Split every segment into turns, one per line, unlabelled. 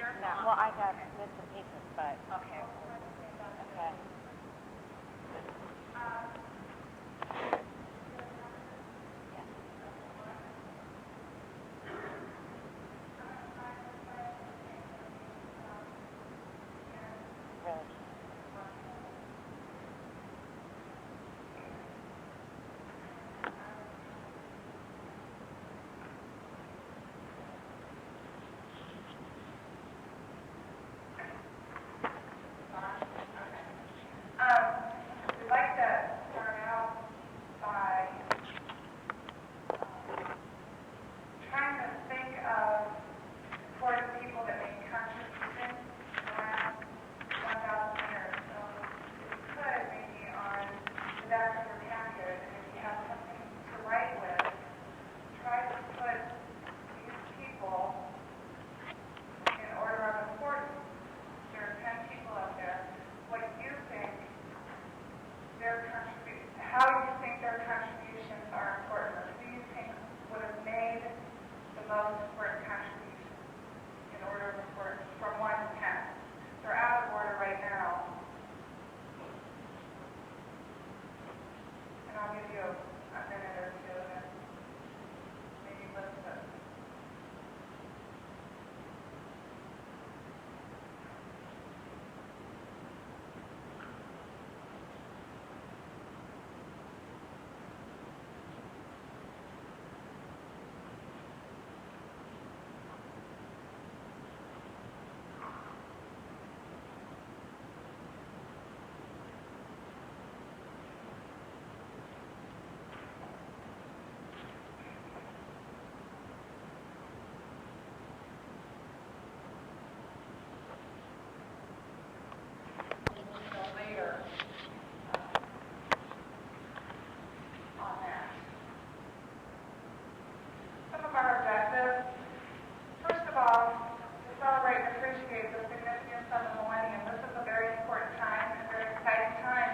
here?
No, well, I got bits and pieces, but...
Okay.
Okay. Really?
We'd like to start out by trying to think of important people that made contributions in the last 1,000 years. So if you could, maybe on the back of your packet, and if you have something to write with, try to put these people in order of importance. There are 10 people out there. What you think how you think their contributions are important, or who you think would have made the most important contribution in order of importance from 1 to 10. They're out of order right now. And I'll give you a minute or two to maybe list it. Later on that. Some of our objectives. First of all, to celebrate and appreciate the significance of the Millennium. This is a very important time, a very exciting time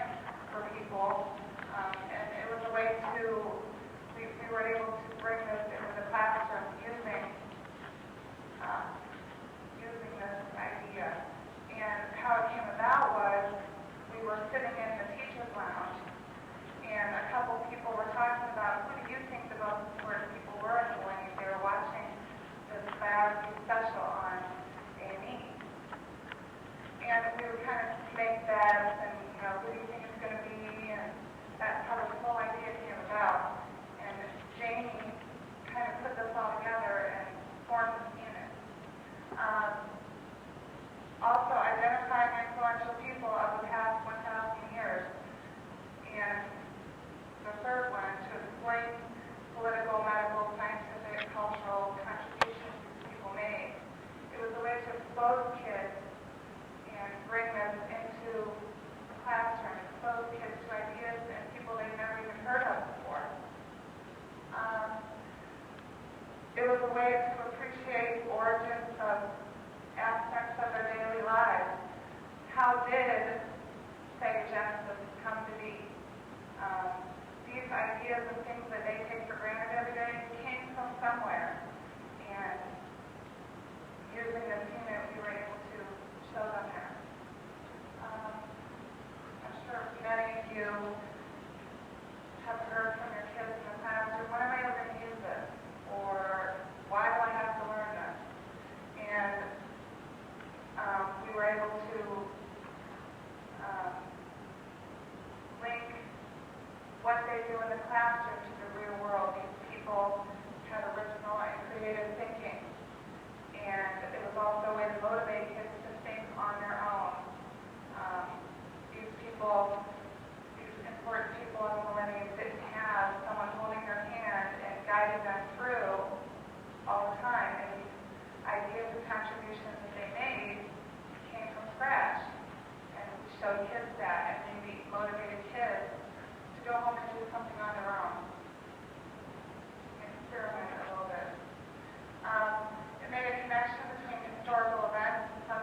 for people. And it was a way to, we were able to bring this into the classroom using this idea. And how it came about was we were sitting in the teacher's lounge, and a couple people were talking about who do you think the most important people were in the Millennium. They were watching this biography special on A&E. And we would kind of make bets and, who do you think it's going to be, and that's how this whole idea came about. And Jamie kind of put this all together and formed this unit. Also, identifying influential people of the past 1,000 years. And the third one, to explain political, medical, scientific, cultural contributions these people made. It was a way to expose kids and bring them into the classroom, expose kids to ideas and people they've never even heard of before. It was a way to appreciate origins of aspects of their daily lives. How did, say, Genesis come to be? These ideas and things that they take for granted every day came from somewhere. And using this unit, we were able to show them that. I'm sure many of you have heard from your kids in the classroom, when am I ever going to use this? Or why do I have to learn this? And we were able to link what they do in the classroom to the real world. These people had original and creative thinking. And it was also a way to motivate kids to think on their own. These people, these important people in the Millennium didn't have someone holding their hand and guiding them through all the time. And these ideas and contributions that they made came from scratch. And we showed kids that, and maybe motivated kids to go home and do something on their own. Experiment a little bit. It made a connection between historical events and some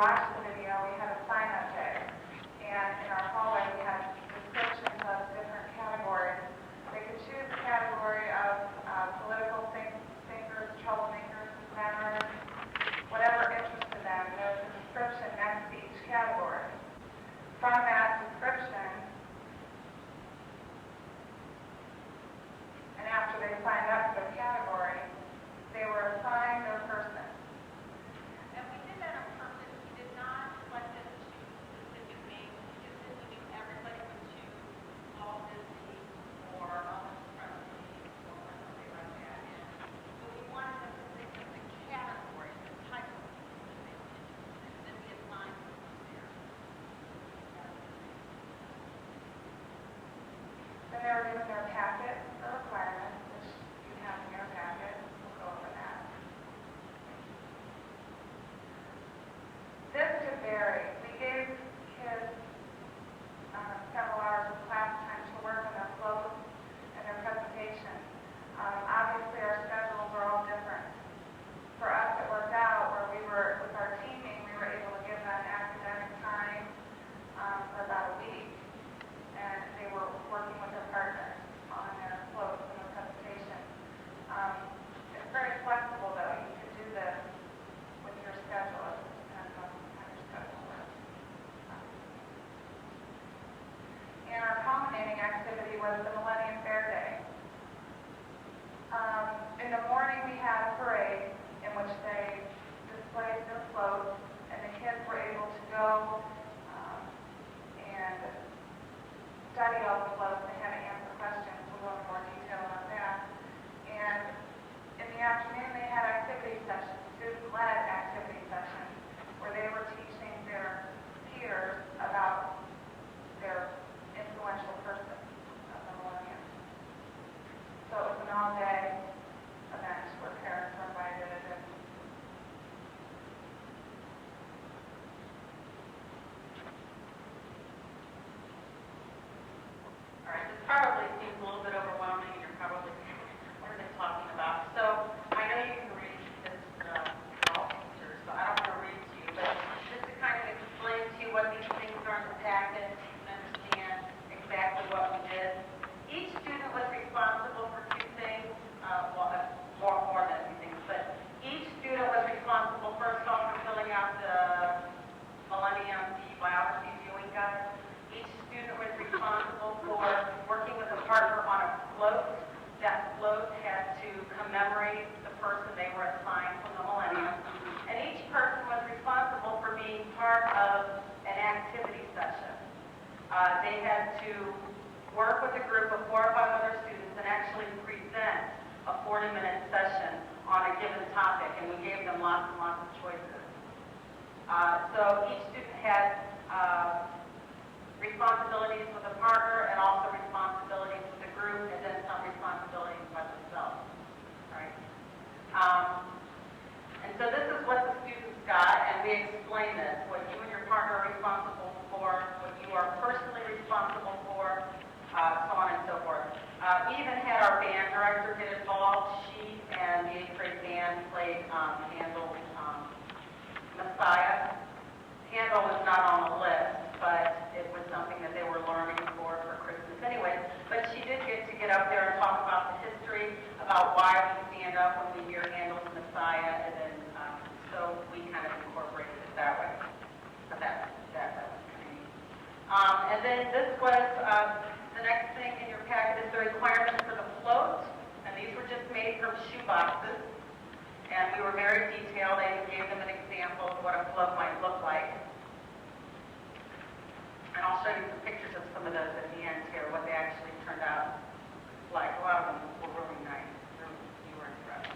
watched the video, we had a sign-up day. And in our hallway, we had descriptions of different categories. They could choose a category of political thinkers, troublemakers, dissenters, whatever interested them. There was a description next to each category. From that description, and after they signed up for the category, they were assigned their person.
And we did that on purpose. We did not select them to choose specific names. We just did we knew everybody would choose all busy or almost friendly or whatever they wrote that in. But we wanted them to think of the category, the type of people that they were interested in, and then we assigned them there.
Then they were given their packet for requirements, which you have in your packet. We'll go over that. This could vary. We gave kids several hours of class time to work on their flows and their presentation. Obviously, our schedules are all different. For us, it worked out where we were, with our teaming, we were able to give them academic time for about a week. And they were working with their partners on their flows and their presentation. It's very flexible, though. You could do this with your schedule. It depends on how your schedule works. And our culminating activity was the Millennium Fair Day. In the morning, we had a parade in which they displayed their floats, and the kids were able to go and study all the floats. They had to answer questions. We'll go into more detail about that. And in the afternoon, they had activity sessions, student-led activity sessions, where they were teaching their peers about their influential person of the millennium. So it was an all-day event where parents were invited. And
All right, this probably seems a little bit overwhelming, and you're probably, what are they talking about? So I know you can read this all pictures, so I don't want to read to you, but just to kind of explain to you what these things are in the packet, so you can understand exactly what we did. Each student was responsible for two things, more than two things, but each student was responsible first off for filling out the Millennium biography viewing guide. Each student was responsible for working with a partner on a float. That float had to commemorate the person they were assigned from the Millennium. And each person was responsible for being part of an activity session. They had to work with a group of 4 or 5 other students and actually present a 40-minute session on a given topic, and we gave them lots and lots of choices. So each student had responsibilities with a partner and also responsibilities with a group, and then some responsibilities by themselves, right? And so this is what the students got, and we explain this, what you and your partner are responsible for, what you are personally responsible for, so on and so forth. We even had our band director get involved. She and the 8th grade band played Handel's Messiah. Handel was not on the list, but it was something that they were learning for Christmas anyway. But she did get up there and talk about the history, about why we stand up when we hear Handel's Messiah, and then so we kind of incorporated it that way. So that was kind of neat. And then this was the next thing in your packet is the requirements for the float, and these were just made from shoe boxes. And we were very detailed. I even gave them an example of what a float might look like. And I'll show you some pictures of some of those at the end here, what they actually turned out like. A lot of them were really nice. You were impressed.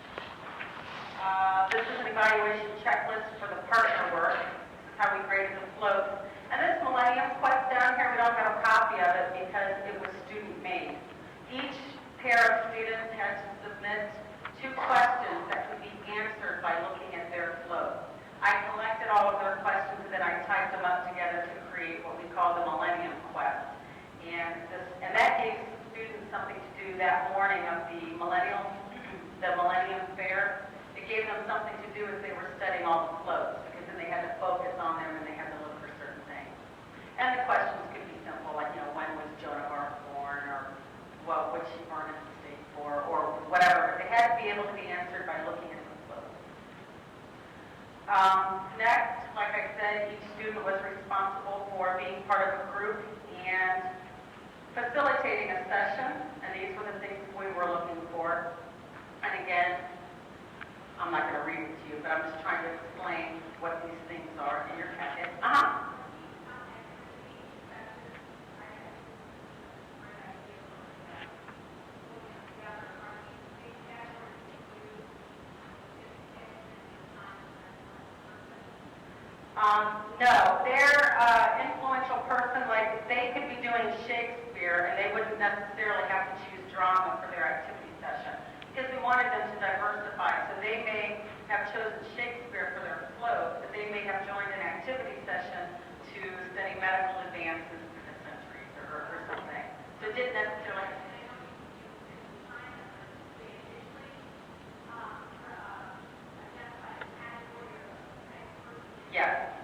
This is an evaluation checklist for the partner work. This is how we graded the float. And this Millennium Quest down here, we don't have a copy of it because it was student-made. Each pair of students had to submit 2 questions that could be answered by looking at their float. I collected all of their questions and then I typed them up together to create what we call the Millennium Quest. And that gave students something to do that morning of the Millennium Fair. It gave them something to do as they were studying all the floats, because then they had to focus on their said, each student was responsible for being part of a group and facilitating a session, and these were the things we were looking for. And again, I'm not going to read it to you, but I'm just trying to explain what these things are in your packet. No, they're influential person, like they could be doing Shakespeare and they wouldn't necessarily have to choose drama for their activity session because we wanted them to diversify. So they may have chosen Shakespeare for their float, but they may have joined an activity session to study medical advances through the centuries or something. So it didn't necessarily. Yes.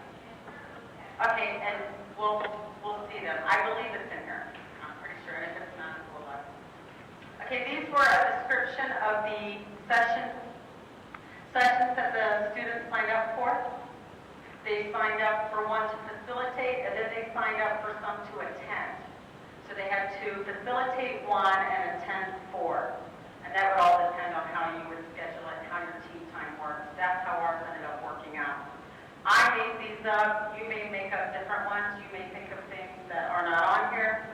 Okay, and we'll see them. I believe it's in here. I'm pretty sure, and if it's not, we'll look. Okay, these were a description of the sessions that the students signed up for. They signed up for one to facilitate, and then they signed up for some to attend. So they had to facilitate one and attend 4. And that would all depend on how you would schedule it, how your team time works. That's how ours ended up working out. I made these up. You may make up different ones. You may think of things that are not on here.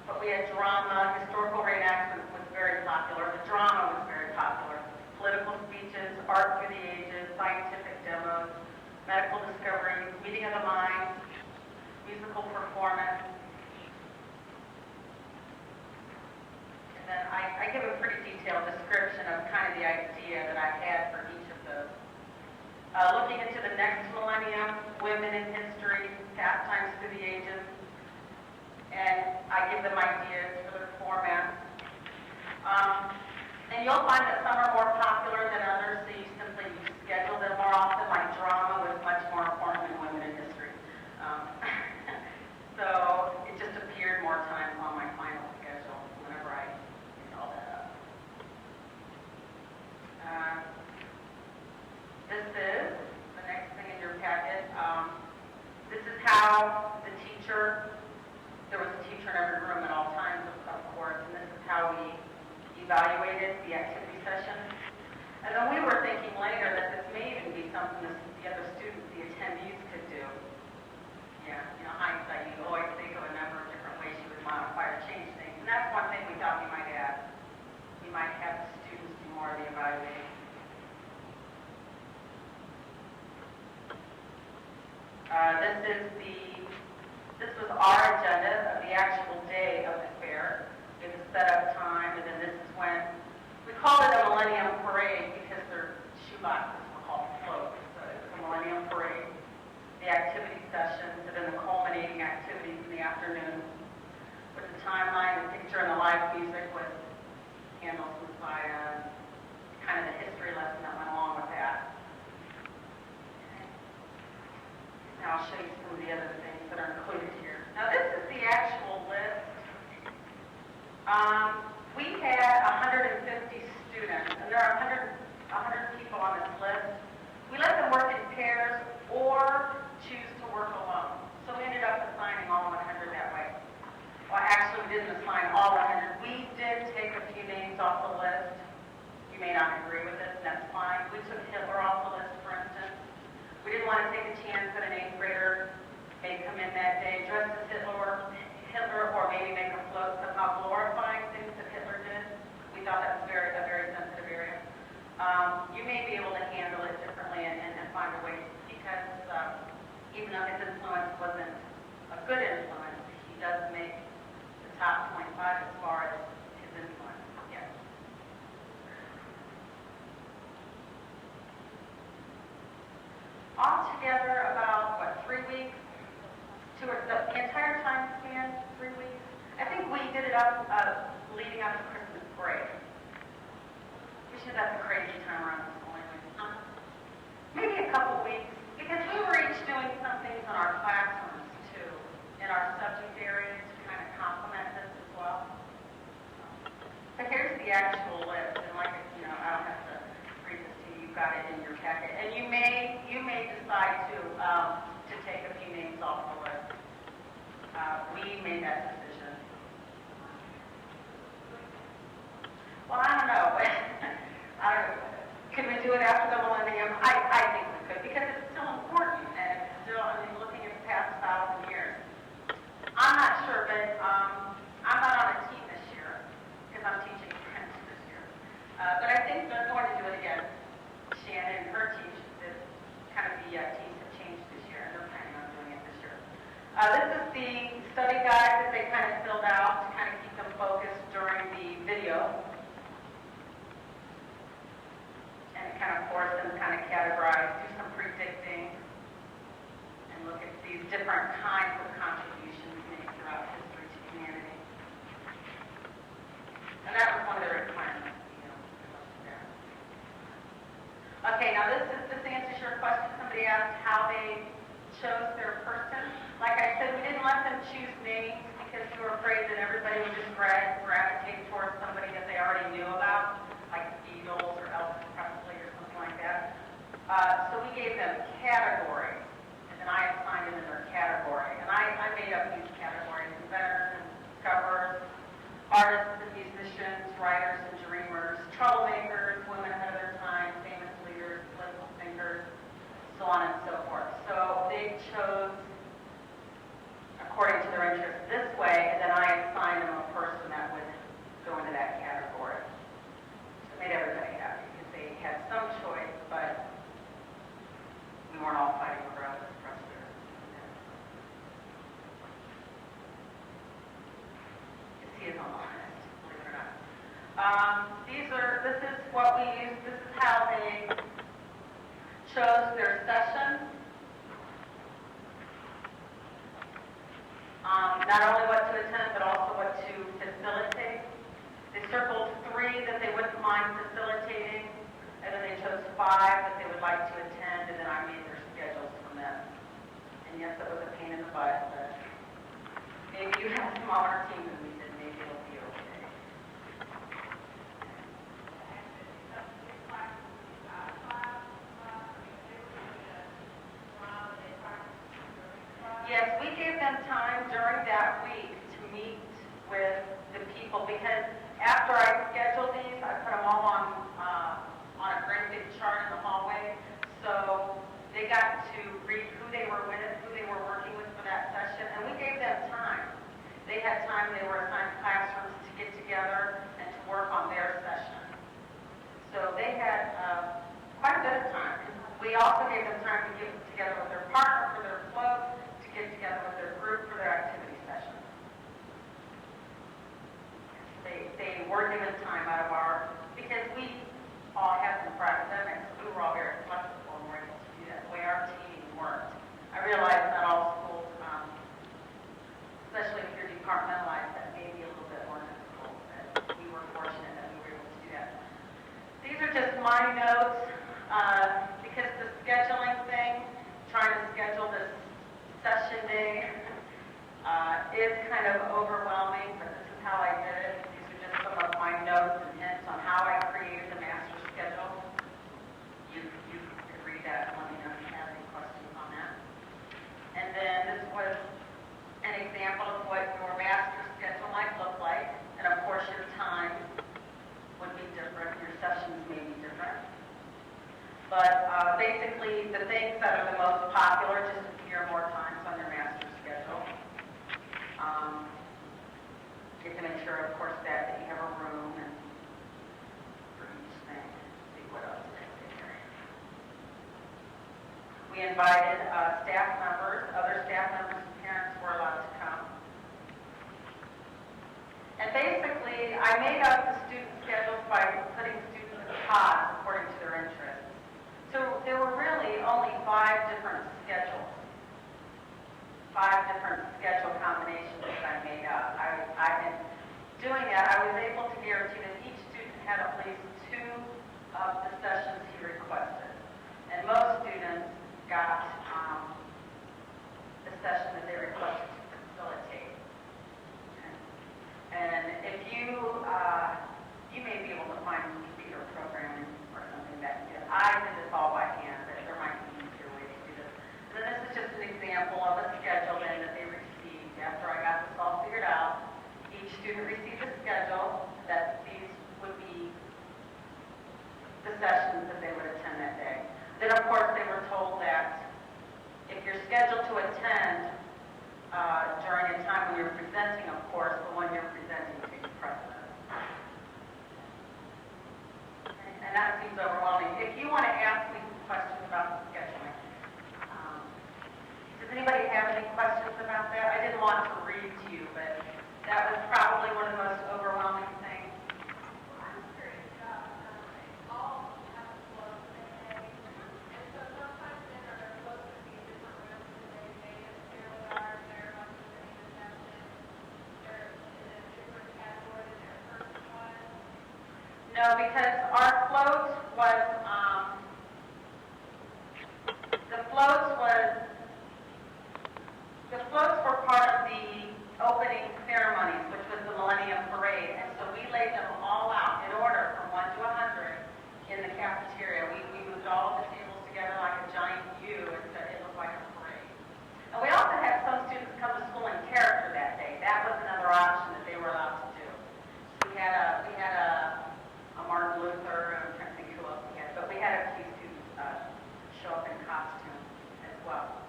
But we had drama. Historical reenactment was very popular. The drama was very popular. Political speeches, art through the ages, scientific demos, medical discoveries, meeting of the minds, musical performance. And then I give a pretty detailed description of kind of the idea that I had for each of those. Looking into the next millennium, women in history, pastimes through the ages, and I give them ideas for their format. And you'll find that some are more popular than others, so you simply schedule them more often. Like drama was much more important than women in history. So it just appeared more times on my final schedule whenever I did all that up. This is the next thing in your packet. This is how the teacher, there was a teacher in every room at all times, of course, and this is how we evaluated the activity session. And then we were thinking later that this may even be something that the other students, the attendees could do. Yeah, hindsight, you always think of a number of different ways you would modify or change things. And that's one thing we thought we might add. We might have the students do more of the evaluating. This was our agenda of the actual day of the fair. It was set up time, and then this is when, we call it a Millennium Parade because their shoeboxes were called floats. So it was a Millennium Parade, the activity sessions, and then the culminating activities in the afternoon with the timeline, the picture, and the live music with Handel's Messiah, and kind of the history lesson that went along with that. Now I'll show you some of the other things that are included here. Now this is the actual list. We had 150 students, and there are 100 people on this list. We let them work in pairs or choose to work alone. So we ended up assigning all 100 that way. Well, actually, we didn't assign all 100. We did take a few names off the list. You may not agree with this, and that's fine. We took Hitler off the list, for instance. We didn't want to take a chance that an 8th grader may come in that day dressed as Hitler, or maybe make a float somehow glorifying things that Hitler did. We thought that was a very sensitive area. You may be able to handle it differently and find a way, because even though his influence wasn't a good influence, he does make the top 25 as far as his influence. Yes. Altogether, about, 3 weeks? The entire time span, 3 weeks? I think we did it up leading up to Christmas break. We should have a crazy time around this point. Maybe a couple weeks, because we were each doing some things in our classrooms, too, in our subject areas to kind of complement this as well. the study guide that they kind of filled out to kind of keep them focused during the video. And it kind of forced them to kind of categorize, do some predicting, and look at these different kinds of contributions made throughout history to humanity. And that was one of their requirements, Okay, now this answers your question. Somebody asked how they chose their person. Like I said, we didn't let them choose names because we were afraid that everybody would just gravitate towards somebody that they already knew about, like the Beatles or Elvis Presley or something like that. So we gave them categories, and then I assigned them in their category. And I made up these categories: inventors and discoverers, artists and musicians, writers and dreamers, troublemakers, women ahead of their time, famous leaders, political thinkers, so on and so forth. So they chose according to their interests this way, and then I assigned them a person that would go into that category. So it made everybody happy because they had some choice, but we weren't all fighting over Elvis Presley. He is on the list, believe it or not. This is what we used. This is how they chose their session. Not only what to attend, but also what to facilitate. They circled 3 that they wouldn't mind facilitating, and then they chose 5 that they would like to attend, and then I made their schedules from them. And yes, it was a pain in the butt, but maybe you have a smaller team than we did, maybe it'll be okay. Yes, we gave them time during that week to meet with the people, because after I scheduled these, I put them all on a great big chart in the hallway, so they got to read who they were with, who they were working with for that session, and we gave them time. They had time, they were assigned classrooms to get together and to work on their session. So they had quite a bit of time. We also gave them time to get together with their partner for their float, to get together with their group for their activity session. They were given time out of our, because we all had them for academics, we were all very flexible and were able to do that, the way our team worked. I realize not all schools, especially if you're departmentalized, that may be a little bit more difficult, but we were fortunate that we were able to do that. These are just my notes, because the scheduling thing, trying to schedule this session day is kind of overwhelming, but this is how I did it. These are just some of my notes and hints on how I created the master schedule. You could read that and let me know if you have any questions on that. And then this was an example of what your master schedule might look like. And of course your time would be different, your sessions may be different. But basically the things that are the most popular just appear more times on your master schedule. You have to make sure, of course, that you have a room and for each thing. See what else they say here. We invited staff members, other staff members and parents were allowed to come. And basically, I made up the student schedules by putting students in pods according to their interests. So there were really only 5 different schedules. 5 different schedule combinations that I made up. I've been doing that. I was able to guarantee that each student had at least 2 of the sessions he requested. And most students got the session that they requested to facilitate. And if you may be able to find computer programming or something that you did. I did this all by hand, but there might be easier ways to do this. And then this is just an example of a schedule then that they received after I got this all figured out. Each student received a schedule that these would be the sessions that they would attend that day. Then of course they were told that if you're scheduled to attend during a time when you're presenting, of course, the one you're presenting takes precedence. And that seems overwhelming. If you want to ask me some questions about the scheduling, does anybody have any questions about that? I didn't want to read to you, but that was probably one of the most overwhelming things.
I'm curious about all have flows in a, and so sometimes then they're supposed to be in different rooms and they necessarily are, they're not sitting in session, they're in a different category than their first one.
No, because our float was, the floats were part of the opening ceremonies, which was the Millennium Parade, and so we laid them all out in order from 1 to 100 in the cafeteria. We moved all of the tables together like a giant U, and so it looked like a parade. And we also had some students come to school in character that day. That was another option that they were allowed to do. We had a Martin Luther, I'm trying to think who else we had, but we had a few students show up in costume as well.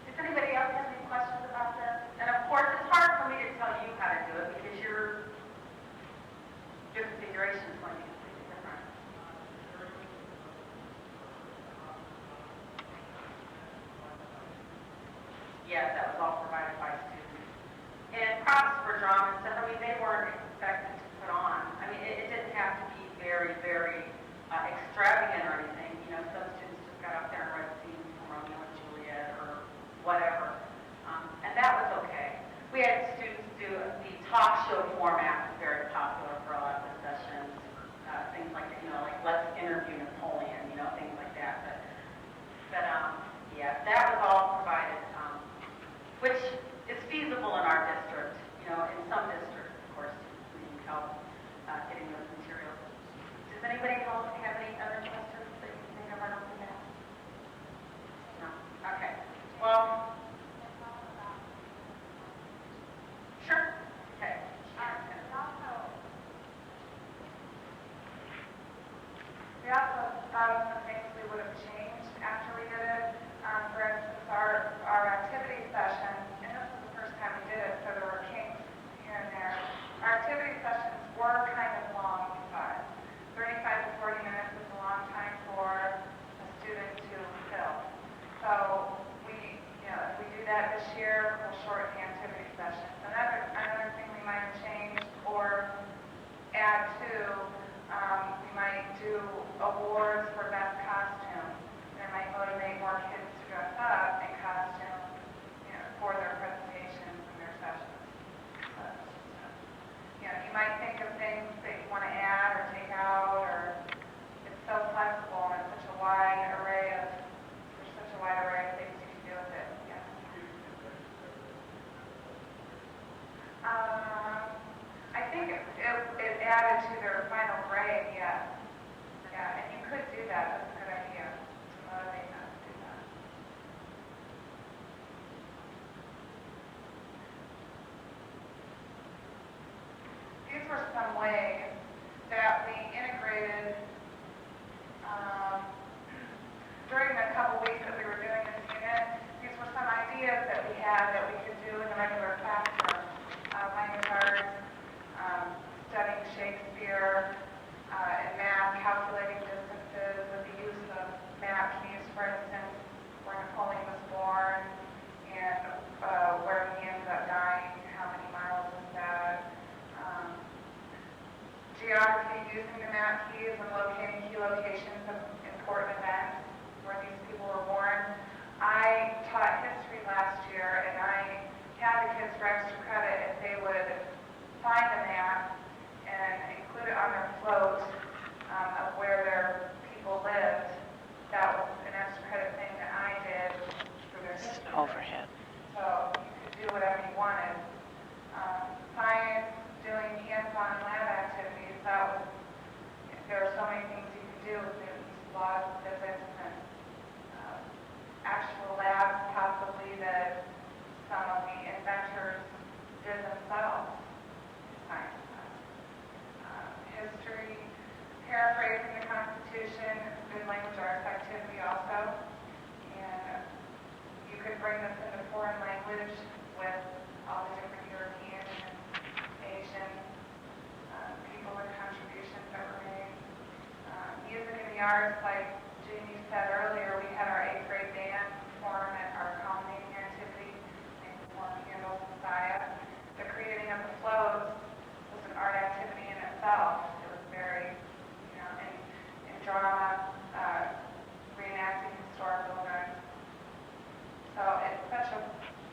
Does anybody else have any questions about this? And of course, it's hard for me to tell you how to do it because your configuration is going to be completely different. Yes, that was all provided by students. And props for drama and stuff, I mean, they weren't expected to put on. I mean, it didn't have to be very, very extravagant or anything. You know, some students just got up there and read scenes from Romeo and Juliet or whatever. And that was okay. We had students do the talk show format, was very popular for a lot of the sessions. Things like, you know, like let's interview Napoleon, you know, things like that. But yeah, that was all provided, which is feasible in our district. You know, in some districts, of course, we need help getting those materials. Does anybody else have any other questions that you think of right off the bat? No? Okay. Well, sure. Okay.
We also thought of some things we would have changed after we did it. For instance, our activity session, and this was the first time we did it, so there were kinks here and there. Our activity sessions were kind of long, we thought. 35 to 40 minutes is a long time for a student to fill. So if we do that this year, we'll shorten the activity sessions. Another thing we might have changed or add to, we might do awards for best costume. That might motivate more kids to dress up in costume, for their presentations and their sessions. But, you might think of things that you want to add or take out, or it's so flexible and it's such a wide array of things you can do with it. Yeah. I think it added to their final grade, yes. Yeah, and you could do that. That's a good idea to motivate them to do that. These were some ways that we integrated during the couple weeks that we were doing this unit. These were some ideas that we had that we could do in the regular classroom. Language arts, studying Shakespeare, and math, calculating distances with the use of map keys, for instance, where Napoleon was born, and where he ended up dying, how many miles was that. Geography, using the map keys and locating key locations of important events where these people were born. I taught history last year, and I had the kids for extra credit if they would find the map and include it on their float of where their people lived. That was an extra credit thing that I did for their history.
Overhead.
So you could do whatever you wanted. Science, doing hands-on lab activities, there are so many things you can do with these laws of physics and actual labs possibly that some of the inventors did themselves. Science. History, paraphrasing the Constitution, good language arts activity also. And you could bring this into foreign language with all the different European and Asian people and contributions that were made. Music and the arts, like Jamie said earlier, we had our 8th grade band perform at our culminating activity. They performed candles and such a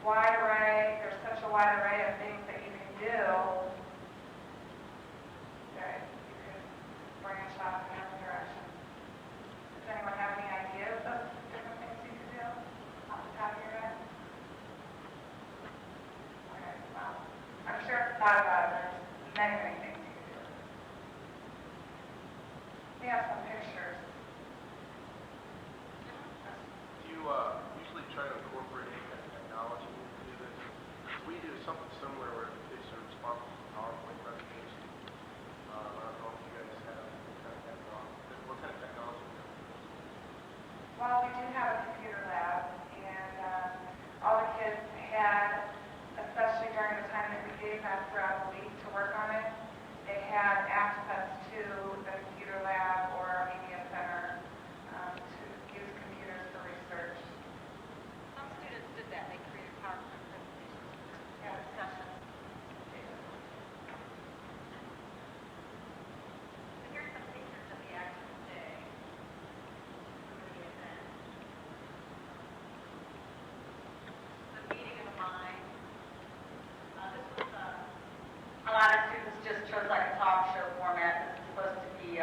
wide array, there's such a wide array of things that you can do that you could branch off in other directions. Does anyone have any ideas of different things you could do off the top of your head? Okay, well, I'm sure if you thought about it, there's many, many things you could do. We have some pictures.
Do you usually try to incorporate any kind of technology into this? We do something similar where the kids are responsible for PowerPoint presentations. I don't know if you guys have any kind of technology. What kind of technology?
Well, we do have a computer lab, and all the kids had, especially during the time that we gave them throughout the week to work on it, they had access to the computer lab or our media center to use computers for research.
Some students did that. They created PowerPoint presentations for discussions. So here's some pictures of the actual day. For the event. The meeting of the mind. This was a lot of students just chose like a talk show format. This is supposed to be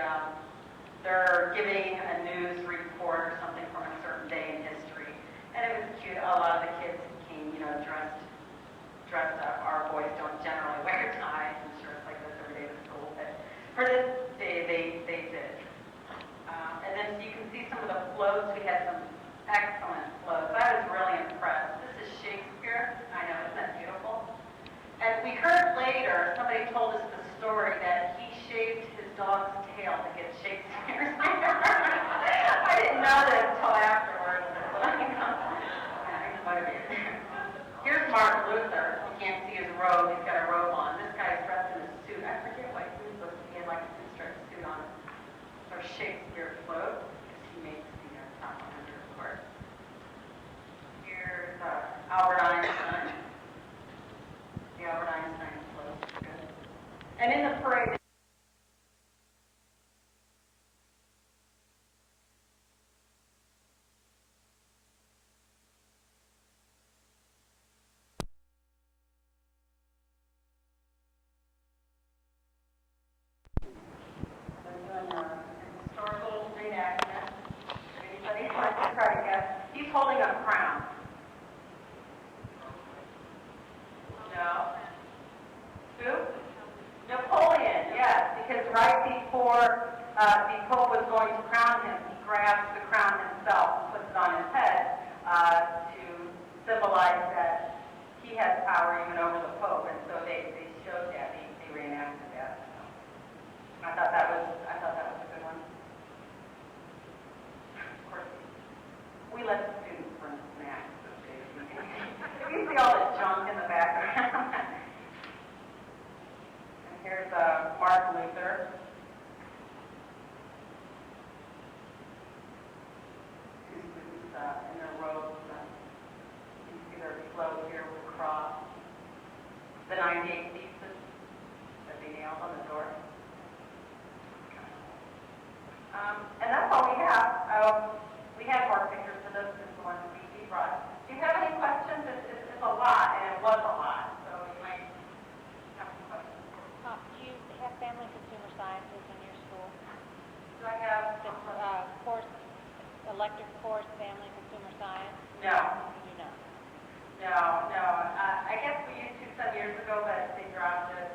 they're giving a news report or something from a certain day in history. And it was cute. A lot of the kids came, dressed up. Our boys don't generally wear ties and shirts like this every day to school, but for this day they did. And then you can see some of the floats. We had some excellent floats. I was really impressed. This is Shakespeare. I know, isn't that beautiful? And we heard later, somebody told us the story that he shaved his dog's tail to get Shakespeare's. I didn't know that until afterwards. He's motivated. Here's Martin Luther. You can't see his robe. He's got a robe on. This guy's dressed in a suit. I forget what he was supposed to be. He had like a pinstripe suit on. Or Shakespeare float. He makes the top 100, of course. Here's Albert Einstein. The Albert Einstein float. Good. And in the parade. Historical reenactment. Anybody wants to try to guess? He's holding a crown. No. Who? Napoleon, yes, because right before the Pope was going to crown him, he grabs the crown himself and puts it on his head to symbolize that he has power even over the Pope, and so they showed that, they reenacted that. I thought that was a good one. Of course, we let the students bring snacks those days. You see all the junk in the background. And here's Martin Luther. Two students in their robes. You see their float here with a cross. The 98 thesis that they nailed on the door. And that's all we have. We had more pictures of this than the ones we brought. Do you have any questions? It's a lot, and it was a lot, so you might have some questions.
Do you have family consumer sciences in your school?
Do I have?
The course, electric course, family consumer science?
No.
You know.
No. I guess we used to some years ago, but they dropped it.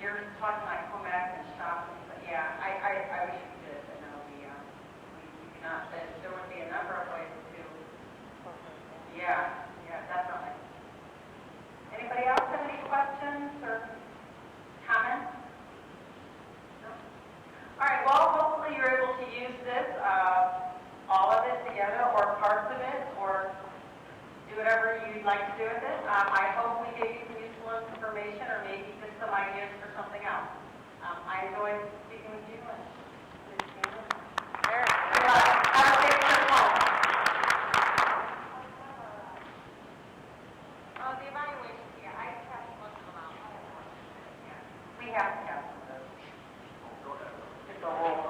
You're talking like home ec and shopping, but yeah, I wish we did, but no, we cannot. There would be a number of ways to. Yeah, definitely. Anybody else have any questions or comments? No? All right, well, hopefully you're able to use this, all of it together or parts of it, or do whatever you'd like to do with it. I hope we gave you some useful information or maybe just some ideas for something else. I enjoyed speaking with you.
Very
Have a safe trip home.
The evaluation, yeah, I kept most of them out.
We have to have some of those.
Go ahead.
It's a whole.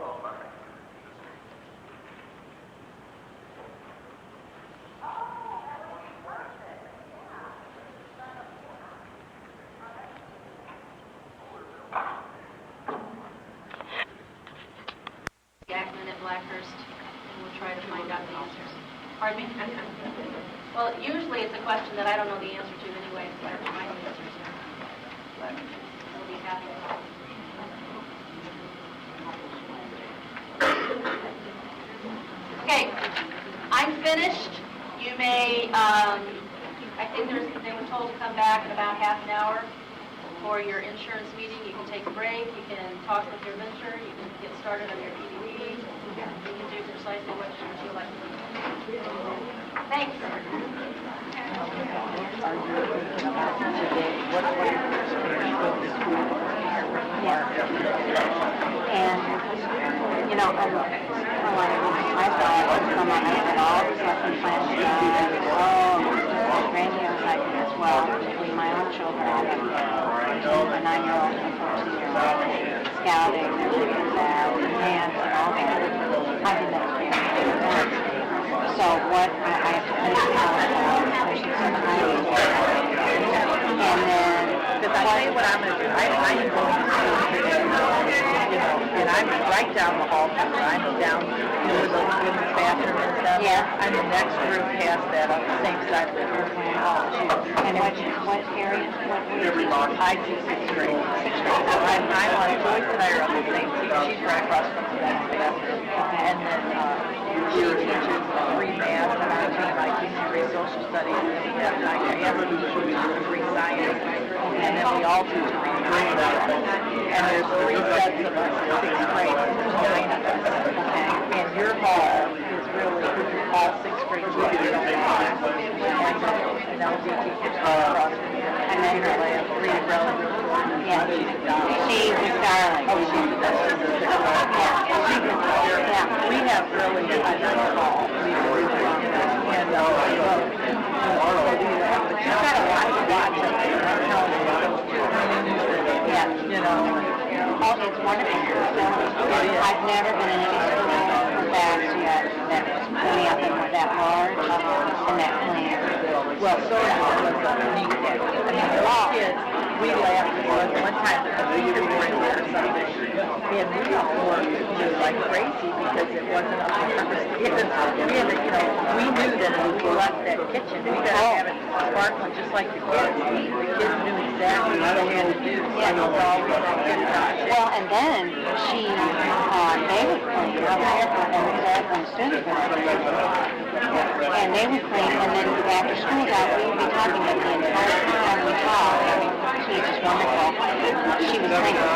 to find out the answers. Pardon me? Well, usually it's a question that I don't know the answer to anyway, so I don't find the answer to. But we'll be happy to help. Okay, I'm finished. You may, I think they were told to come back in about half an hour for your insurance meeting. You can take a break, you can talk with your vendor, you can get started on your PDD. You can do precisely what you like to do. Thanks.
And, you know, I thought from I had all this lesson plans done, grandiose idea as well, between my own children, I have a 9-year-old and a 14-year-old, scouting, and doing that, and all that. I did that experience. So what I have to finish and then,
because I tell you what I'm going to do, I am going to school today, you know, and I'm right down the hall from where I'm down, you know, the women's bathroom and stuff.
Yeah.
I'm the next room past that on the same side of the room.
and what area, what grade?
I do 6th grade. I'm on Joyce and I are on the same team. She's right across from the women's bathroom. And then she teaches 3 math on our team. I teach 3 social studies. And then we have, I ask you to teach 3 science. And then we all teach 3 math. And there's 3 sets of us in 6th grade. There's 9 of us. And your hall is really all 6th grade teachers. And LG teachers across from here. And then her lab, Rita Relevant.
Yeah, she was darling.
Oh, she's the best. She's the 6th grade.
Yeah.
We have really a nice hall. We really do. And you've got a lot to watch up there. I'm telling you, those 2 rooms,
Yeah.
you know.
Oh, it's wonderful. I've never been in any school with backs yet that was pulling up and were that large and that clean.
Well, so was Nixa. I mean, those kids, we laughed one time the senior board there or something, and we all worked just like crazy because it wasn't up to purpose. We had to, you know, we knew that if we left that kitchen, we got to have it sparkling just like the kids. The kids knew exactly what they had to do. So it was always a good time.
Well, and then they would clean up there, and when the students were there, and they would clean, and then after school's out, we would be talking about the entire time we talked. I mean, she was just wonderful. She was cleaning.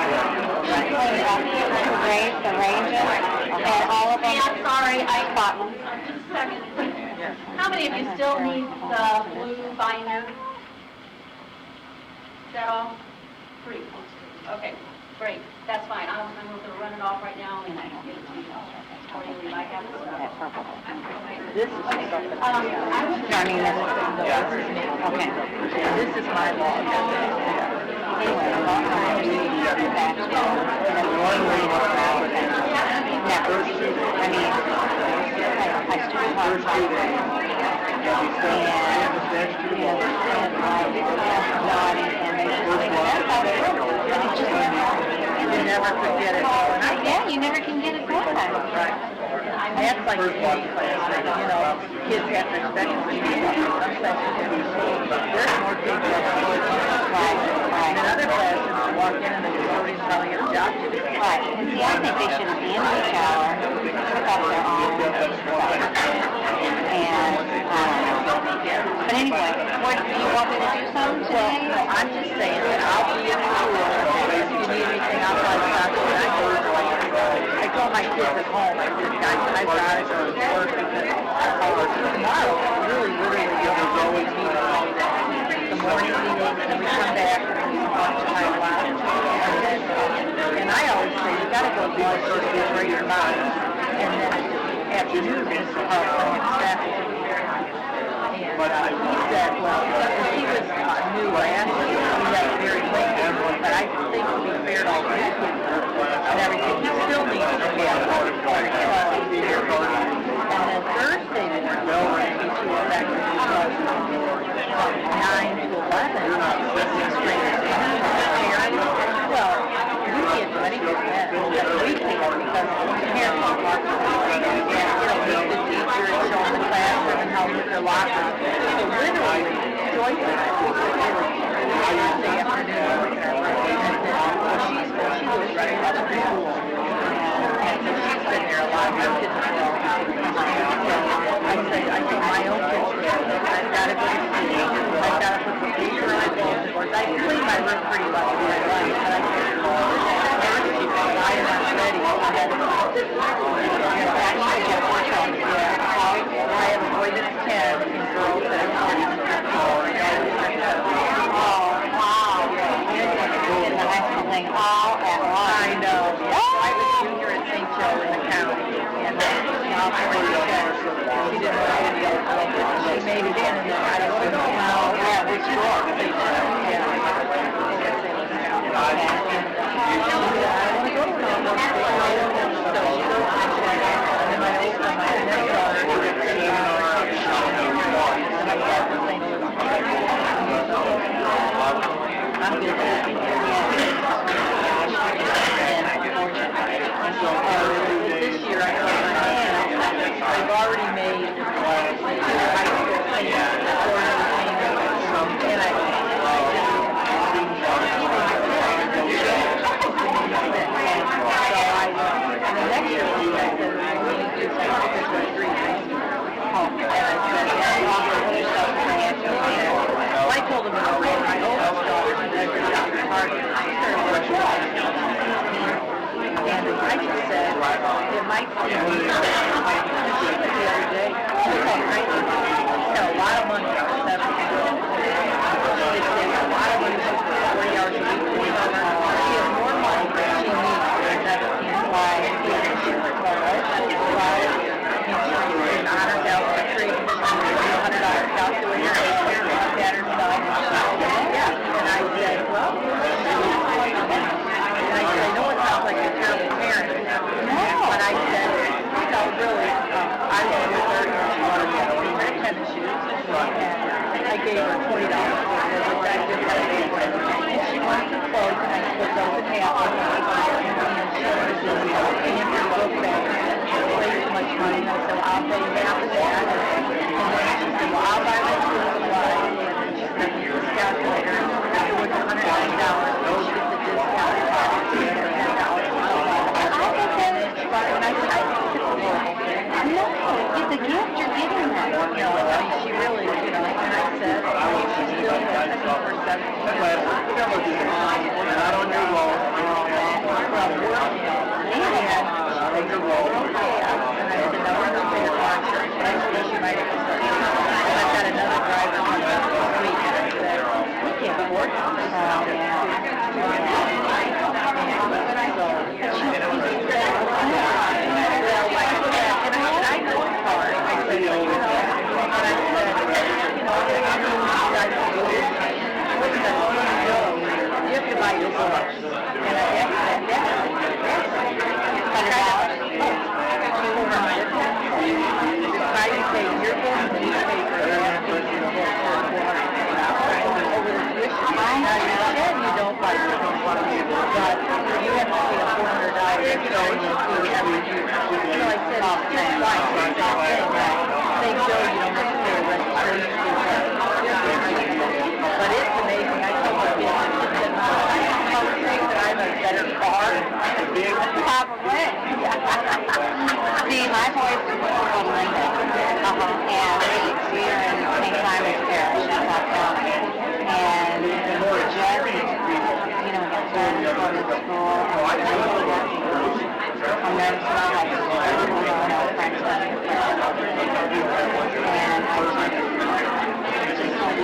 She cleaned up the grades, the ranges, and all of them.
Hey, I'm sorry, I
spot them.
just a second. How many of you still need the blue binder? Is that all? 3. Okay, great. That's fine. I'm going to run it off right now and I can get it to you. Accordingly, I have this
That
stuff.
purple.
This is something.
I mean, okay.
This is my law.
Anyway, a lot of times, back to and one way to crowd never. I mean, I still talk to them, and, you know, and nodding, and they just think, that's how they work. And it's just
You never forget it.
yeah, you never can get it back.
Right. That's like the class, you know, kids have to expect to see some sections. There's more kids that are
Right.
in other classes, you walk in and the custodian's telling you a job to do.
Right. And see, I think they should at the end of the shower pick up their own stuff. And, but anyway, what, do you want me to do something today?
Well, I'm just saying that I'll be in school. If you need anything, I'll probably stop you. And I go to I told my kids at home, I said, guys, I've got to go to work because tomorrow, really, you'll always need the morning meeting, and then we come back and we watch the time lounge. And I always say, you got to go do it first before your mind. And then afternoon is staff. And he said, well, he was new last year, he had very late, but I think to be fair to all the kids and everything, he still needs to have and then Thursday morning, he was back to 9 to 11, 6th graders. Well, we can't do anything then, we can't because parents don't want to. And, you know, wife and I, we said, Thursday afternoon, working our birthday, and then, she lives right across the street. And so she's been there a lot, her kids as well. I said, my own kids are there. I've got to go to sleep. I've got to put the paper on my bulletin boards. I clean my room pretty well when I like, but I said, I am not ready. I have a boy that's 10 and girls that are 14.
Oh, wow. In the high school thing all at once.
I know. I was junior at St. Joe in the county, and all 4 years. She didn't know any other girl, but she made it in, and then I don't know how. Yeah, which school? St. Joe. Yeah. I want to go to one. So she goes to St. Joe, and then my next daughter, and my dad was St. Joe. I'm good at it. This year I told my man, I've already made high school things, and and the next year we said that we need to do something because we're 3 days. And I said, well, I told him my oldest daughter, she never got her heart. She started working and I just said, it might be a weird. And she was the other day, she was like, she's got a lot of money for 7 years. They say a lot of money for 40 hours a week. She has more money than she needs for 17. Why? She was like, in honors out for trading, $100 calculator, looked at her stuff. Yeah, and I said, well, and I said, I know it sounds like a terrible parent. No. But I said, really, I was with her, she wanted to get a pair of tennis shoes, and I gave her $20 for it, which I just had to pay for it. And she wanted some clothes, and I put those in half on her, and she wanted to pay in her book bag, and way too much money, and I said, well, I'll pay half of that. And then she said, well, I'll buy my school supplies, and she said, here's this calculator, it was $109, so she gets a discount,
It's a gift you're giving her.
She really, and I said, she's still for 17 years.
Not on your wall.
And I said, no, we're going to pay her car insurance, but I said she might have to start. And I've got another driver coming up this week, and I said, we can't afford it. You have to buy your books. And I say your book, the newspaper, you don't buy your book, but you have to pay $400 every year. So I said, just like they show you don't have to pay a registration fee. But it's amazing. I told my kids, I would say that I'm a better car.
Probably. See, my boys are from Lincoln, and we are in St. Simon's Parish in South County. And just, you know, get started going to school, and I'm nervous about high school. I don't know if I'm studying. And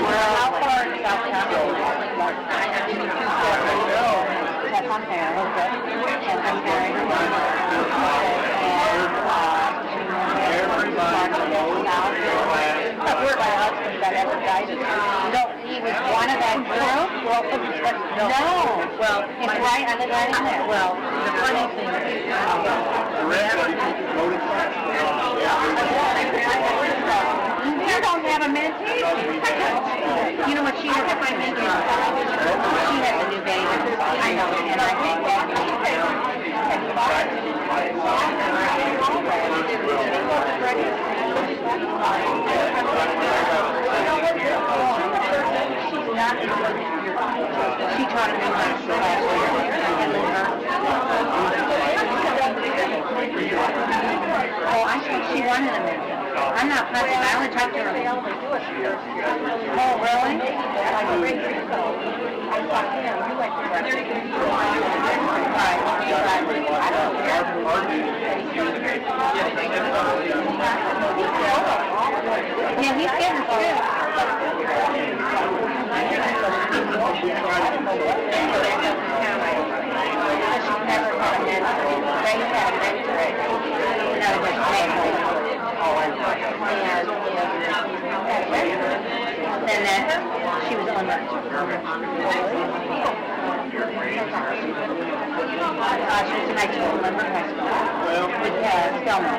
we're how far in South County? That's on Perry. Okay. And I'm Perry. Where my husband got hepatitis. No, he was one of that group? Well, no. Well, it's right, I live right in there.
Well, the funny thing is,
you don't have a mentee. You know what she has? My mentee. She has a new baby. I know, and I think that She taught him English last year. Oh, I think she wanted him. I'm not positive. I only talked to her. Oh, really? Right. I don't care. Yeah, he's getting through. She's never had a mentor. They had a mentor. No, just family. And then she was on the she was in high school, remember high school? Selma.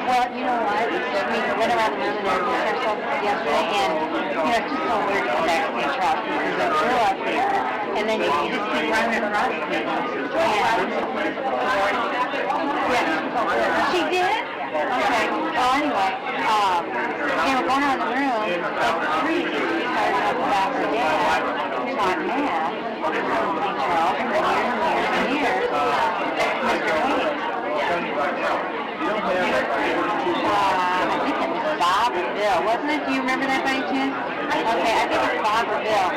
Well, you know what? We went around the room and introduced ourselves yesterday, and it's just so weird to come back to St. Charles because I grew up there, and then you just keep running across people. She did? Okay. Well, anyway, they were going out in the room, and the tree started up about her dad, who taught math in St. Charles for years and years and years. Mr. Hayes. I think it was Bob or Bill, wasn't it? Do you remember that by any chance? Okay, I think it's Bob or Bill.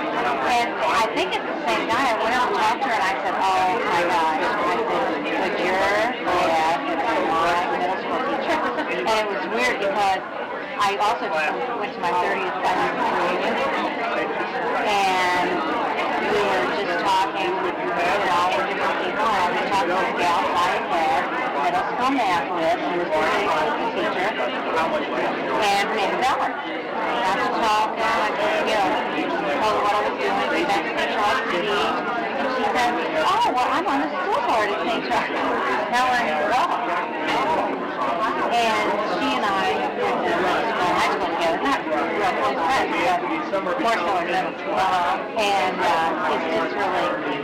And I think it's the same guy. I went out and talked to her and I said, oh my gosh. I said, would your dad have been my middle school teacher? And it was weird because I also went to my 30th reunion. And we were just talking with all the different people. And I was talking to a gal I had middle school math with, who was a teacher, and her name is Ellen. I got to talk, and I told her what I was doing, going back to St. Charles City, and she said, oh, well, I'm on the school board at St. Charles. Now we're in law. And she and I have been to high school together, not real close friends, but more so in middle school. And it's just really,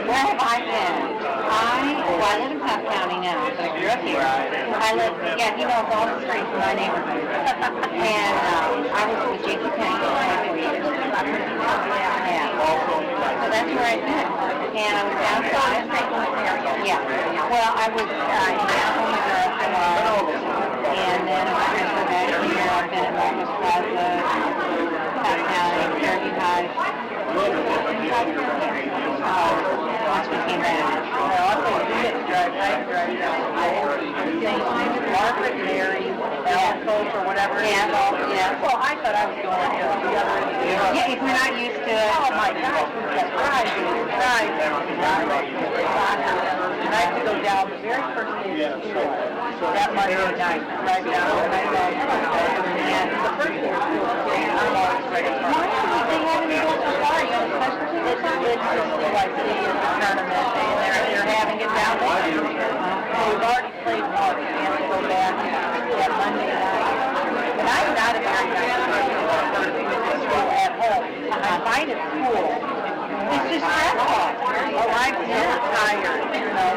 where have I been? I live in South County now, but I grew up here. I live, he knows all the streets in my neighborhood. And I was with J.C. Penney for 4 years. Yeah. So that's where I've been. And I was outside. Yeah. Well, I was in Oklahoma, and then I transferred back here. I've been at Marcus Plaza, South County, Fairview High. Once we came back.
Well, I think you get to drive down Margaret, Mary, Coach, or whatever.
Yeah.
Well, I thought I was going the other end.
Yeah, if we're not used to it.
Oh my gosh, right. And I had to go down the very first day of school, that Monday night, drive down, and I go, and the first day of school, I'm always ready for it.
They haven't go so far,
It's just like the tournament, and they're having it down there. So we've already played once, and we go back that Monday night. But I'm not a very nice school at home. I find it cool.
It's just stressful.
Oh, I'm tired, you know.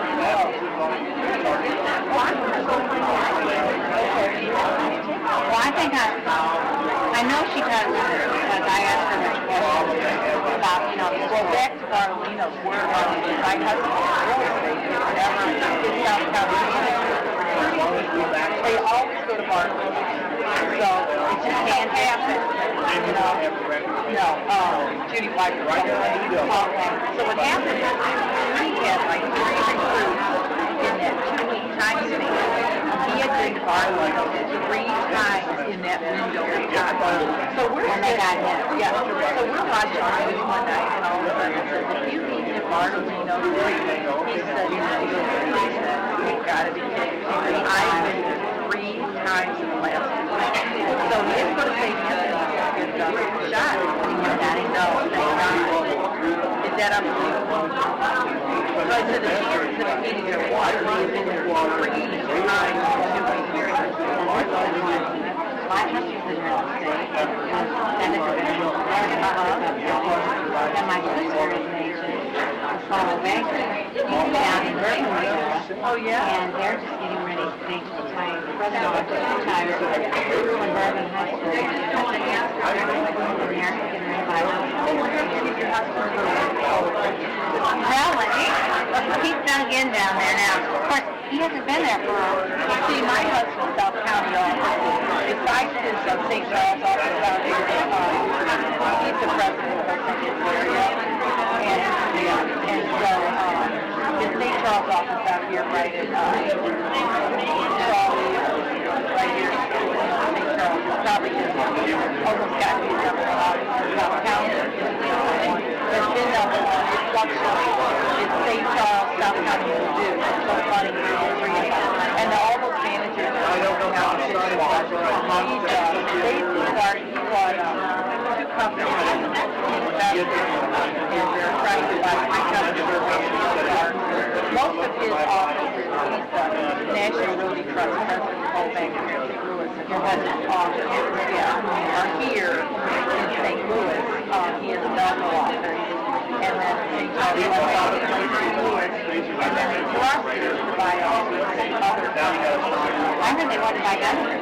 Well, I think I know she does because I asked her much questions about,
Well, back to Bartolino's, where my husband is real estate, whatever, in South Carolina. They always go to Bartolino's. So it just can't happen, you know. No, Judy Piper, right? Okay. So what happened is, he had like 3 recruits in that 2-week time span. He had been to Bartolino's 3 times in that window of time. So we're yeah, so we're watching the news one night, and all of a sudden it says, if you eat at Bartolino's, he said, you've got to be kidding me. I've been 3 times in the last 2 weeks. So he is going to say, shot. No, thank God. Is that unbelievable? So I said, the chances of eating at water, he's been there 3 times in 2 weeks.
My husband's in real estate, and my sister is an agent, a former banker, down in Birmingham,
Oh, yeah?
And they're just getting ready. They retired. The president retired when Bourbon High School. And they're getting ready to buy one. Well, he's done again down there now. Of course, he hasn't been there for a while.
See, my husband's South County office. Besides his St. Charles office out here, he's the president of his area. And so, his St. Charles office out here, right in, Charlie, right here, St. Charles, is probably just almost got to be number one office in South County. There's been number one, it fluctuates. It's St. Charles, South County will do. It's so funny, and all those managers, I don't know how to say they started, he bought two companies, and they're trying to buy three companies. Most of his offices, he's the National Realty Trust President of the whole bank here in St. Louis, and his office, are here in St. Louis. He is a Belleville author, and then St. Charles, St. Louis, and then they trusted to buy all these other companies.
I heard they want to buy Gunter.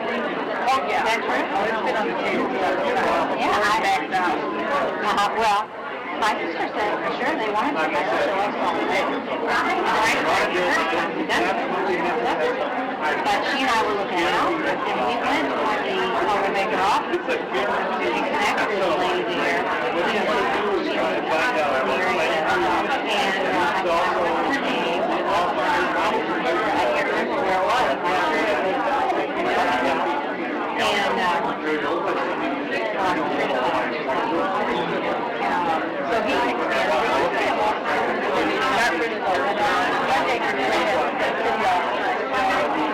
Oh, yeah. That's true. Oh, it's been on the table several times.
Yeah, I
backed out.
Well, my sister said for sure they wanted to buy but she and I were looking out, and we went to the Maker office and connected with the lady there. And I can't remember her name. I can't remember where it was.
So he got rid of those.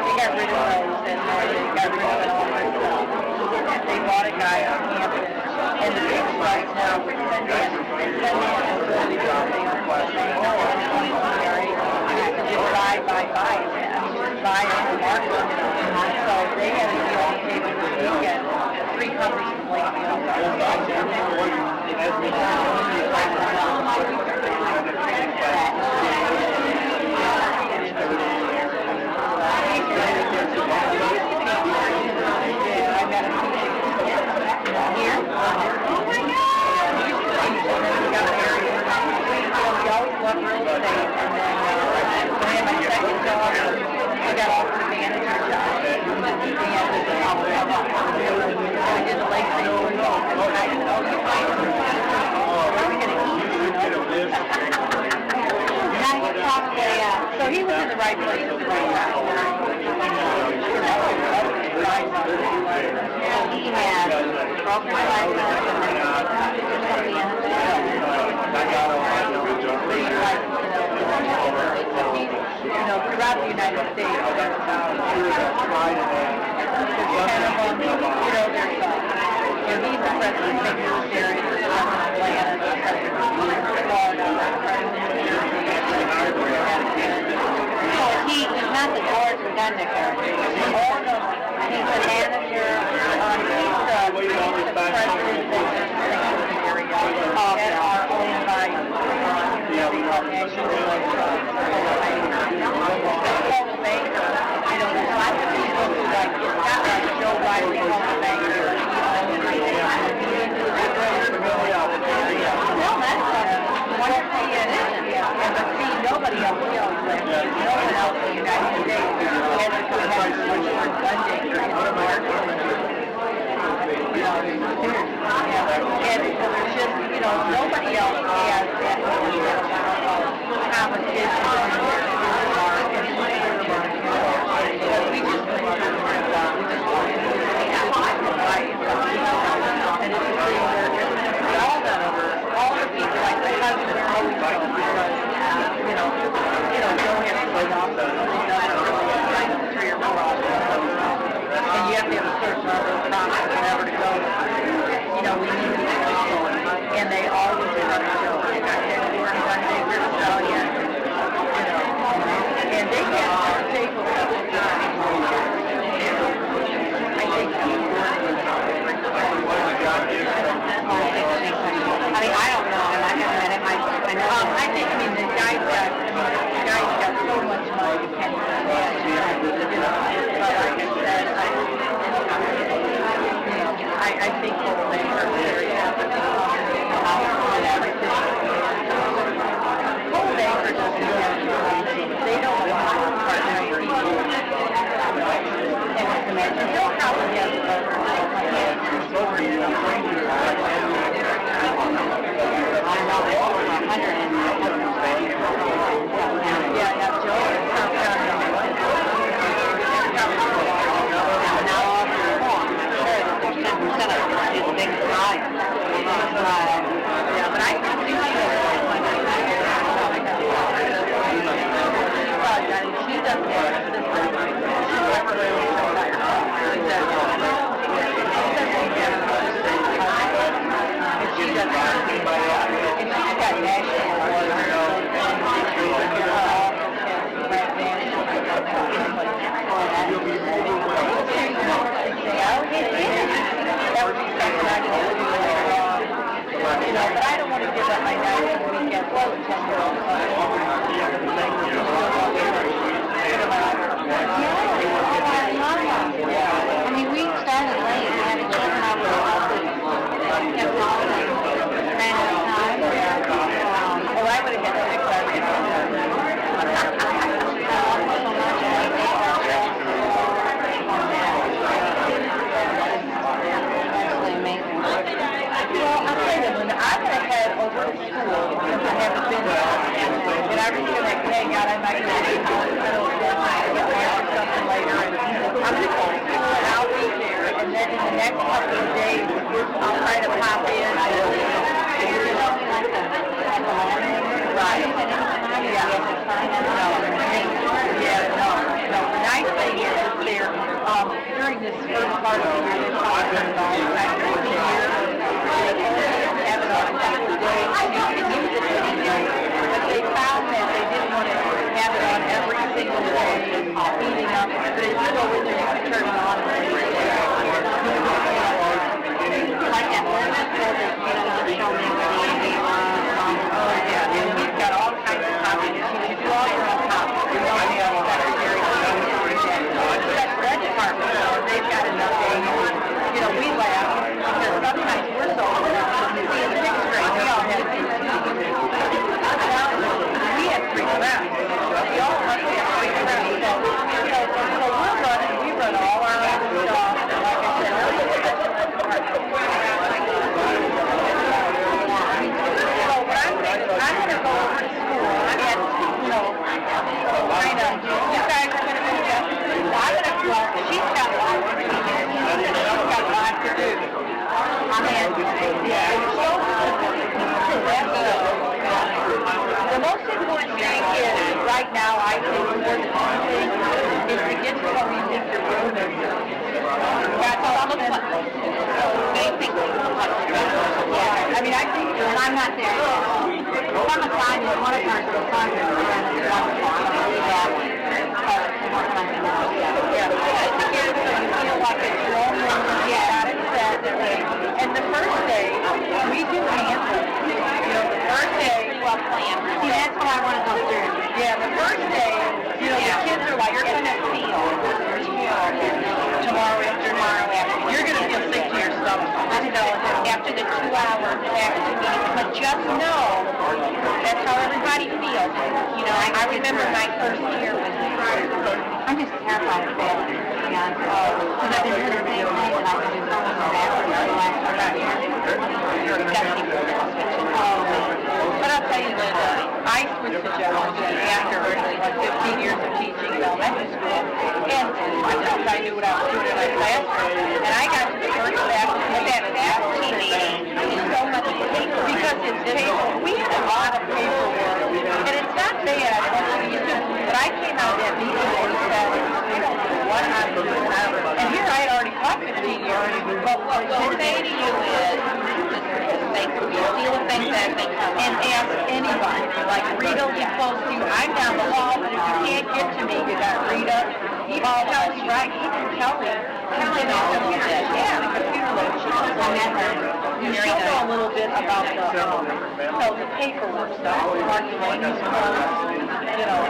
They got rid of those, and they got rid of all this stuff. And they bought a guy on campus, and the big sites now for 10 years. And 10 years is really good. They know it's going to be very, just buy. I mean, just buy on the market. So they had a deal on the table this weekend. 3 companies from Lakeville. So he was in the right place at the right time.
He had broken my license and
throughout the United States, there's about 10 of them. He's the president of St. Louis area, the president of Atlanta, the president of Florida, the president of New Jersey.
he's not the George Redundant character.
Oh, no. He's a manager, he's the president of the area, and are owned by the National Banker. There's lots of people who like, it's not like Joe Riley owns the banker. No, that's wonderful. But see, nobody else owns it. No one else in the United States has as much more gun danger in the market. And so there's just, nobody else has that competition in the market. Because we just went through and we just want to buy it. And it's pretty all the people, like my husband, are always like, don't have to wait off those. Like 3 or 4 offices. And you have to have a certain number of promises never to go. We need to go. And they always she doesn't have a sister. She's never really retired. She said, and she doesn't have a and she's got national awards. That would be something I could do later on. You know, but I don't want to give up my nights and weekends all the 10-year-olds.
I mean, we started late. We had to get up and kept all the random time.
Oh, I would have had 6 hours. Well, I'll tell you, Linda, I'm going to head over to school because I haven't been there. And I'm just going to hang out. I might go to the hospital or something later. And I'm going to go. And I'll be there. And then in the next couple of days, I'll try to pop in. Right. Yeah. No. The nice thing is there, during this first part of the year, they're talking about have it on a couple of days. You can use it any day. But they found that they didn't want to have it on every single day, heating up. But if you go in there, you can turn it on.
Like that limit said that you show me where the AV was.
Oh, yeah. And we've got all kinds of copies. You can do all your own copies. You know, the secretary. That's Red Department, so they've got enough days. You know, we laugh because sometimes we're so old. See, in 6th grade, we all had we had 3 classes. We all must have 3 classes. So we're running, we run all our own stuff. And like I said, so what I'm going to go over to school and, you know, kind of, you guys are going to be just, I'm going to, well, she's got a lot to do. She's got a lot to do. I mean, yeah, so that's the most important thing is, right now, I think, more than anything, is to get to what we think you're doing. That's all I'm looking for. Basically, yeah, I mean, I think,
And I'm not there yet. Some aside is one of our sons and wonderful.
yeah, I think it's so you feel like it's your own room, you got it set. And the first day, we do anthems. You know, the first day, well, plan.
See, that's what I want to go through.
Yeah, the first day, you know, the kids are like, you're going to feel tomorrow after. You're going to feel sick to your stomach. You know, after the 2-hour activity. But just know, that's how everybody feels. You know, I remember my first year with
I'm just terrified of failing, to be honest. Because I've been doing the same thing and I've been doing something backwards for the last 30 years.
But I'll tell you, Linda, I switched to geology after 15 years of teaching in elementary school. And I thought I knew what I was doing in my classroom. And I got to the first class, and that faculty is so much paper because it's paper. We had a lot of paperwork. And it's not bad, I want you to use it. But I came out of that meeting and said, I don't know what I'm doing. And here I had already taught 15 years. But what we'll say to you is, feel the things that they come and ask anybody. Like Rita will be close to you. I'm down the hall, but if you can't get to me, you got Rita. He tells you, right? He can tell me. Tell me about the computer. Yeah, the computer lady. She'll know a little bit about the paperwork stuff. Marculations, you know,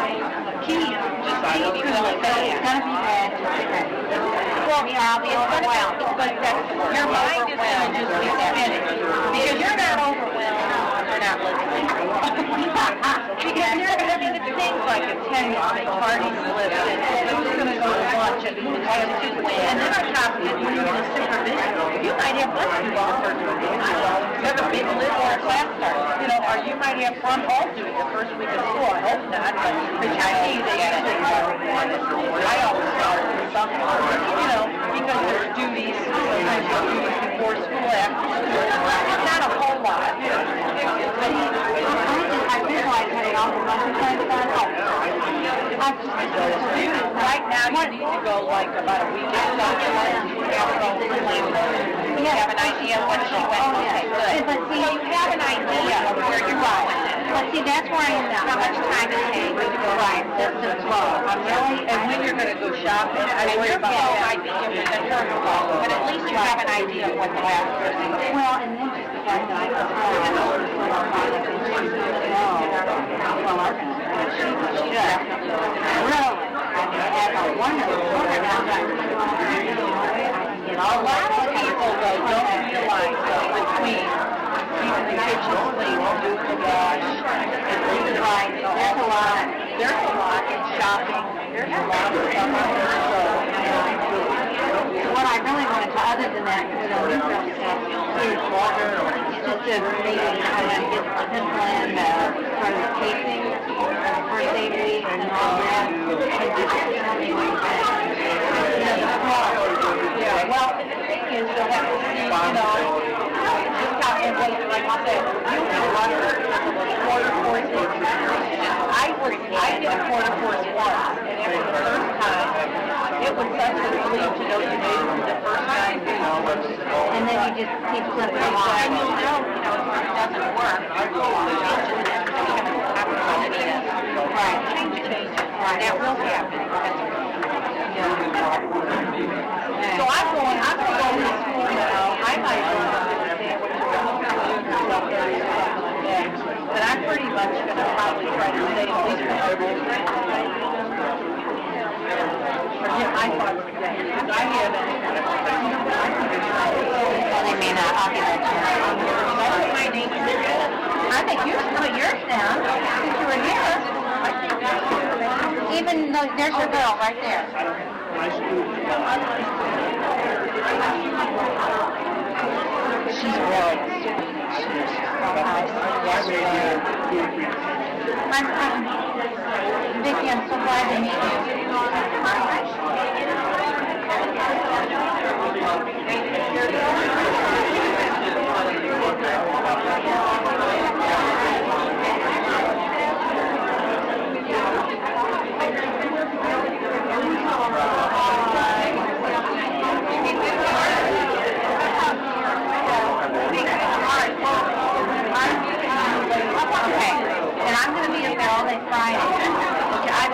keys. Just keys to the thing.
It's going to be bad.
Well, I'll be overwhelmed. But your mind is going to just be spinning. Because you're not overwhelmed, you're not listening. Because you're going to be the things like attending party slips and who's going to go to lunch and who's going to do when. And then on top of it, when you're in a supervision, you might have less people for supervision. You have a big list or a class start. You know, or you might have one all doing the first week of school. I hope not, but for Chinese, they usually start with one. I always start with something. You know, because there's duties, sometimes there's duties before school, after school. Not a whole lot. But
I visualize having all the lessons I've done.
Right now, you need to go like about a week or so. You have an idea of what she went. Okay, good.
But see,
So you have an idea of where you're going.
but see, that's where I am now. How much time it takes to go right, just to flow. I'm really,
And when you're gonna go shopping, I worry
Your
about
flow
that.
might be different than her flow, but at least you have an idea of what the last person did.
well, and then just the fact that I was well organized. She does. Really. I mean, I have a wonderful program now that I can get all
A lot of people though don't realize though between keeping the kitchen clean, do the wash, and clean the
right. There's a lot.
There's a lot in shopping. There's a lot of stuff out there.
What I really wanted to, other than that, you know, neutral stuff, is just to maybe kind of get simple and sort of casing for safety and all that. And just something like that. You know, the flow.
Yeah, well, and the thing is, you'll have to see, you know, just how, and like I said, you can run quarter courses. I did a quarter course once, and it was the first time. It was such a relief to know you made it the first time, you know.
And then you just keep flipping along.
And you'll know, you know, if it doesn't work, you change it the next time you have an opportunity to
Right.
change it. And that will happen.
So I'm going to go to school now. I might not understand what you're going to do up there or something like that. But I'm pretty much going to probably try to stay at least for my or get my thoughts together. Because I haven't.
I mean, I'll give it to her.
That's what my name is. I think put yours down since you were here.
Even though, there's your girl right there. She's really a student. She's so nice. Vicki, I'm so glad to meet you. Okay, and I'm going to be up there all day Friday. Okay, I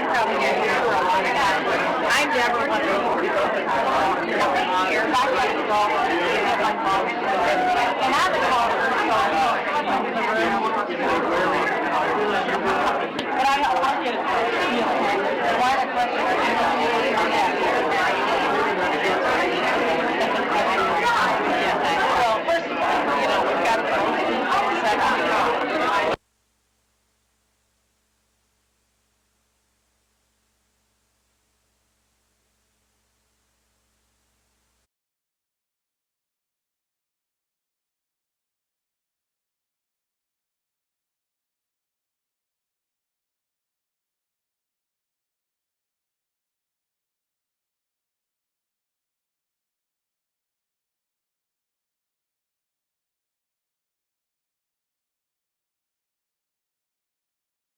probably get here for a long time. I never want to go here. I like to go and my mom. And I'm going to call her.